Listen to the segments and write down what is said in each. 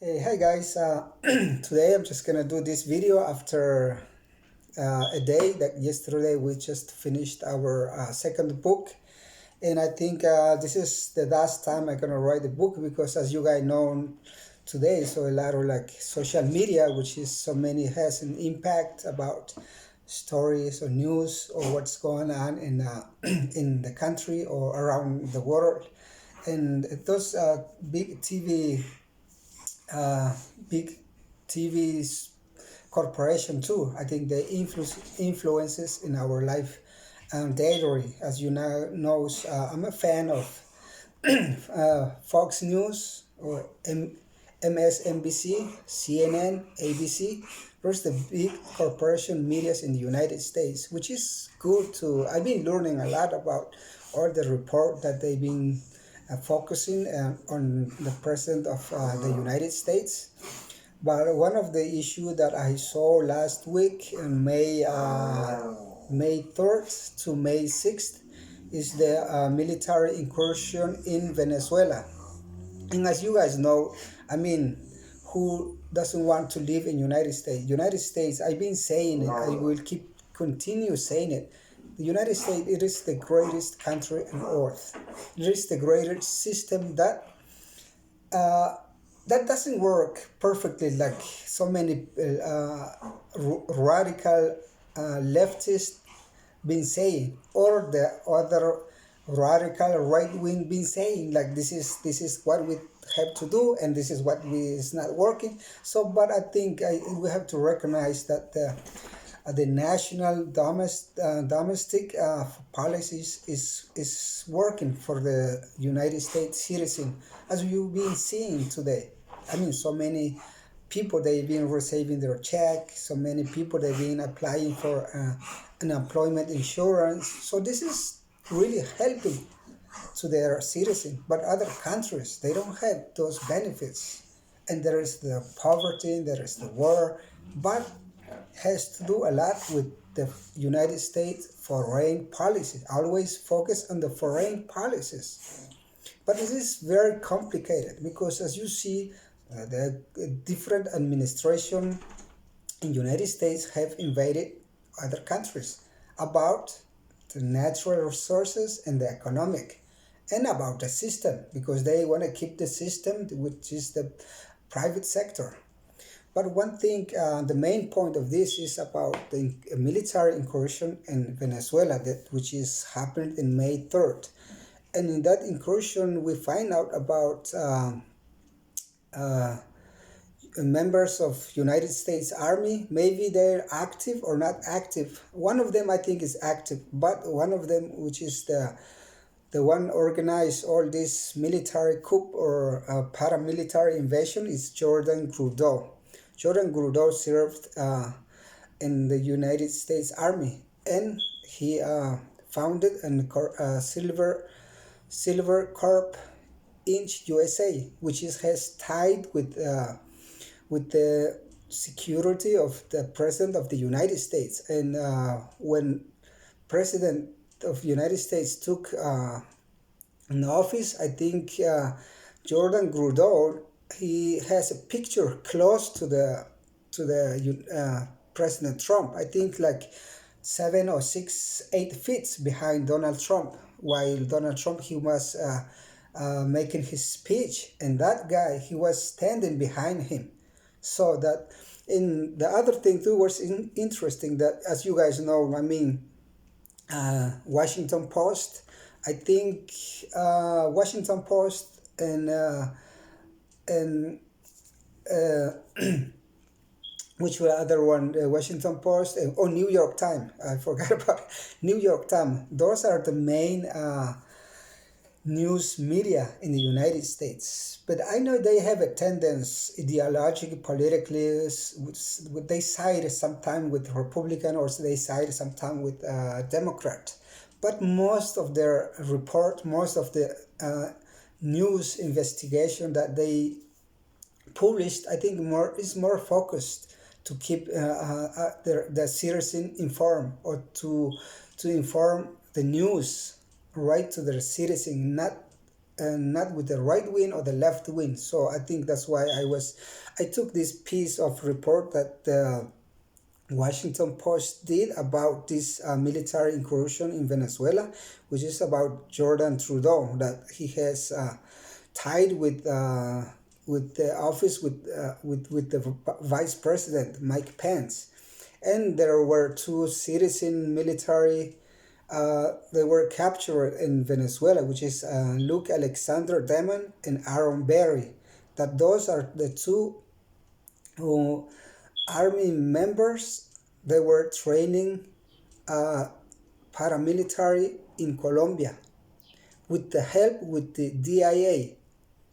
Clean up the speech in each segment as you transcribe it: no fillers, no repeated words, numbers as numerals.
Hey, hi guys. Today I'm just gonna do this video after a day that yesterday we just finished our second book, and I think this is the last time I'm gonna write the book because, as you guys know, today so a lot of like social media, which is so many has an impact about stories or news or what's going on in in the country or around the world, and those big TV uh, big TV's corporation too. I think they influences in our life daily. As you now knows, I'm a fan of Fox News or MSNBC, CNN, ABC. There's the big corporation medias in the United States, which is good too. I've been learning a lot about all the report that they've been focusing on the president of the United States. But one of the issues that I saw last week in May 3rd to May 6th is the military incursion in Venezuela. And as you guys know, I mean, who doesn't want to live in United States? United States, I've been saying it, I will continue saying it. The United States, it is the greatest country on earth. It is the greatest system uh, that doesn't work perfectly like so many radical leftists been saying, or the other radical right wing been saying, like this is what we have to do, and this is what we is not working. So, but I think we have to recognize that the national domestic policies is working for the United States citizen, as you've been seeing today. I mean, so many people they've been receiving their check. So many people they've been applying for unemployment insurance. So this is really helping to their citizens. But other countries they don't have those benefits, and there is the poverty, there is the war, but has to do a lot with the United States foreign policy. Always focus on the foreign policies. But this is very complicated because, as you see, the different administration in United States have invaded other countries about the natural resources and the economic, and about the system, because they want to keep the system, which is the private sector. But one thing, the main point of this is about the military incursion in Venezuela, which is happened in May 3rd. And in that incursion, we find out about uh, members of United States Army. Maybe they're active or not active. One of them, I think, is active, but one of them, which is the one organized all this military coup or paramilitary invasion, is Jordan Trudeau. Jordan Trudeau served in the United States Army, and he founded a Silver Corp Inch USA, which has tied with the security of the president of the United States. And when president of the United States took in office, I think Jordan Trudeau, he has a picture close to the President Trump. I think like 7 or 6, 8 feet behind Donald Trump, while Donald Trump he was making his speech, and that guy he was standing behind him. So that in the other thing too was interesting that, as you guys know, I mean, Washington Post. I think Washington Post and uh, which were other one, Washington Post or New York Times. I forgot about New York Times. Those are the main news media in the United States. But I know they have a tendency, ideologically, politically, they side sometimes with Republican or they side sometimes with Democrat. But most of their report, most of the news investigation that they published, I think is more focused to keep the citizen informed, or to inform the news right to the citizen, not and not with the right wing or the left wing. So I think that's why I took this piece of report that the Washington Post did about this military incursion in Venezuela, which is about Jordan Trudeau, that he has tied with the office with the vice president Mike Pence, and there were two citizen military. They were captured in Venezuela, which is Luke Alexander Demon and Aaron Berry. That those are the two who army members. They were training uh, paramilitary in Colombia with the help with the DIA.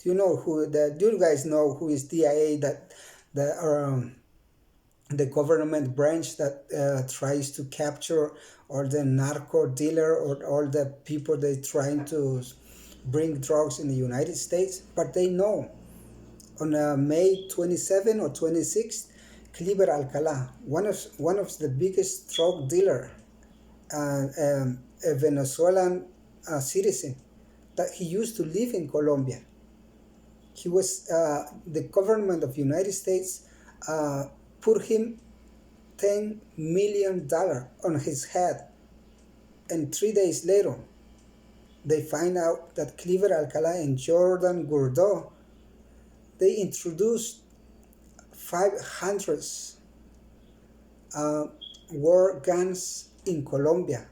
Do you guys know who is DIA? That the the government branch that tries to capture all the narco dealer or all the people they trying to bring drugs in the United States. But they know on May 27 or 26th, Cliver Alcala, one of the biggest drug dealer, a Venezuelan citizen, that he used to live in Colombia. He was the government of United States put him $10 million on his head, and 3 days later, they find out that Cliver Alcala and Jordan Gourdeau they introduced 500 uh, war guns in Colombia,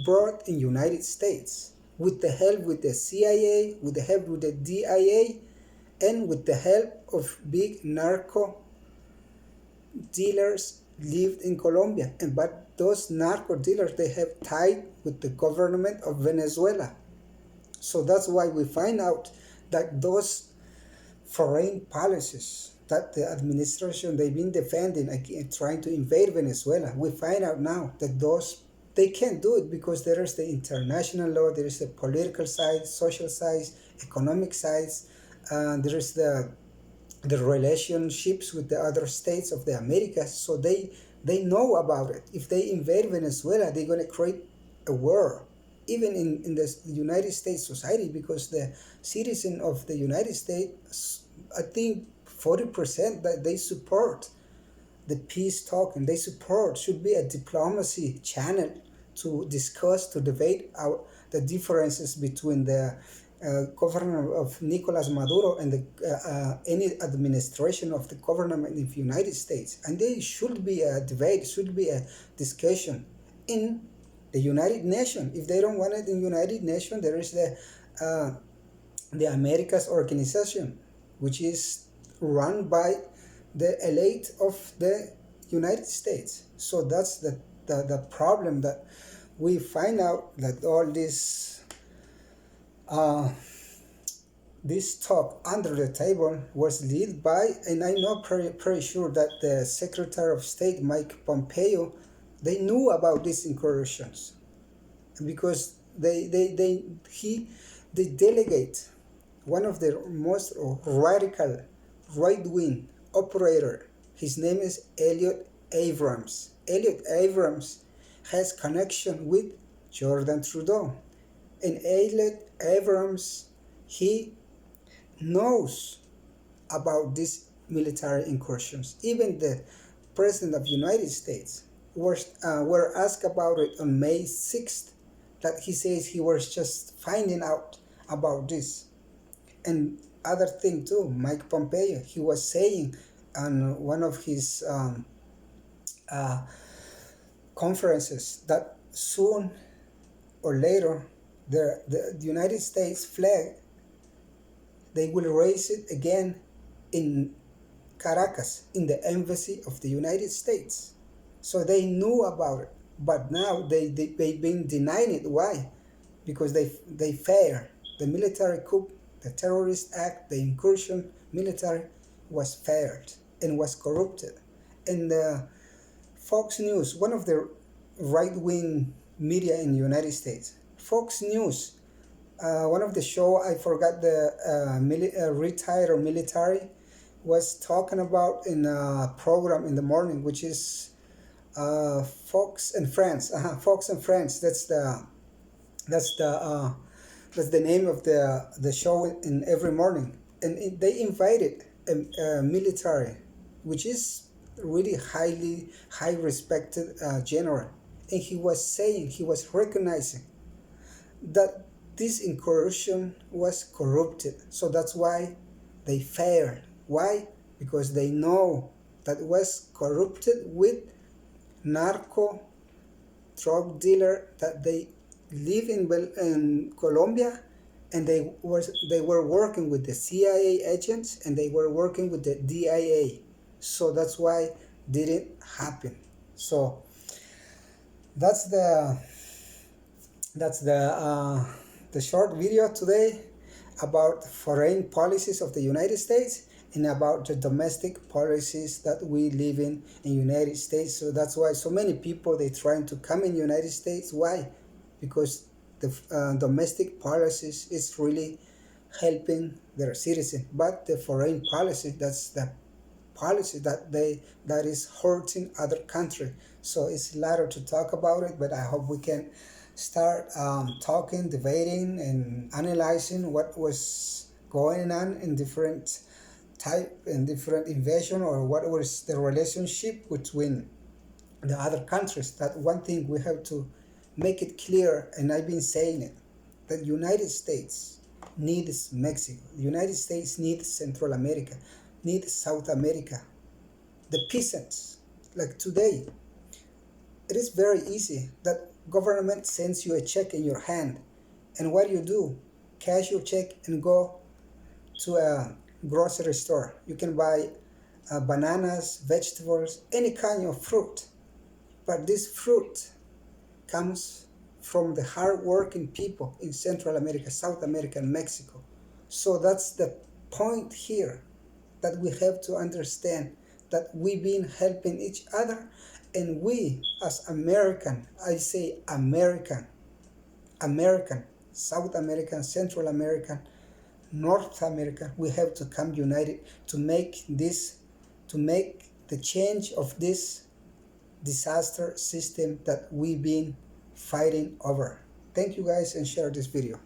brought in United States with the help with the CIA, with the help with the DIA, and with the help of big narco dealers lived in Colombia. But those narco dealers they have tied with the government of Venezuela. So that's why we find out that those foreign policies that the administration they've been defending trying to invade Venezuela, we find out now that those they can't do it because there is the international law, there is the political side, social side, economic sides, there is the relationships with the other states of the Americas. So they know about it. If they invade Venezuela, they're going to create a war, even in the United States society, because the citizen of the United States, I think 40% that they support the peace talk, and they support should be a diplomacy channel to discuss, to debate the differences between the government of Nicolas Maduro and any administration of the government in the United States. And there should be a debate, should be a discussion in the United Nations. If they don't want it in United Nations, there is the Americas organization, which is run by the elite of the United States. So that's the problem that we find out, that all this talk under the table was led by, and I know pretty sure that the Secretary of State Mike Pompeo, they knew about these incursions, because they delegate one of the most radical right-wing operator. His name is Elliot Abrams. Elliot Abrams has connection with Jordan Trudeau. And Elliot Abrams, he knows about these military incursions. Even the President of the United States were asked about it on May 6th, that he says he was just finding out about this. And other thing too, Mike Pompeo, he was saying on one of his conferences that soon or later the United States flag, they will raise it again in Caracas, in the embassy of the United States. So they knew about it, but now they've been denying it. Why? Because they fear the military coup, the terrorist act, the incursion military was failed and was corrupted. And Fox News, one of the right-wing media in the United States, Fox News, one of the show, I forgot the retired military, was talking about in a program in the morning, which is Fox and Friends. Fox and Friends. That's the That's the name of the show in every morning. And they invited a military, which is really high respected general. And he was saying, he was recognizing that this incursion was corrupted. So that's why they failed. Why? Because they know that it was corrupted with narco drug dealer that they live in Colombia, and they were working with the CIA agents, and they were working with the DIA. So that's why it didn't happen. So that's the short video today about foreign policies of the United States and about the domestic policies that we live in United States. So that's why so many people they trying to come in United States. Why? Because the domestic policies is really helping their citizens, but the foreign policy, that's the policy that is hurting other country. So it's later to talk about it, but I hope we can start talking, debating, and analyzing what was going on in different type and different invasion, or what was the relationship between the other countries. That one thing we have to make it clear, and I've been saying it, that United States needs Mexico, the United States needs Central America, needs South America, the peasants. Like today, it is very easy that government sends you a check in your hand, and what do? Cash your check and go to a grocery store. You can buy bananas, vegetables, any kind of fruit. But this fruit comes from the hard-working people in Central America, South America, and Mexico. So that's the point here, that we have to understand that we've been helping each other, and we as American, I say American, South American, Central American, North America, we have to come united to make the change of this disaster system that we've been fighting over. Thank you guys, and share this video.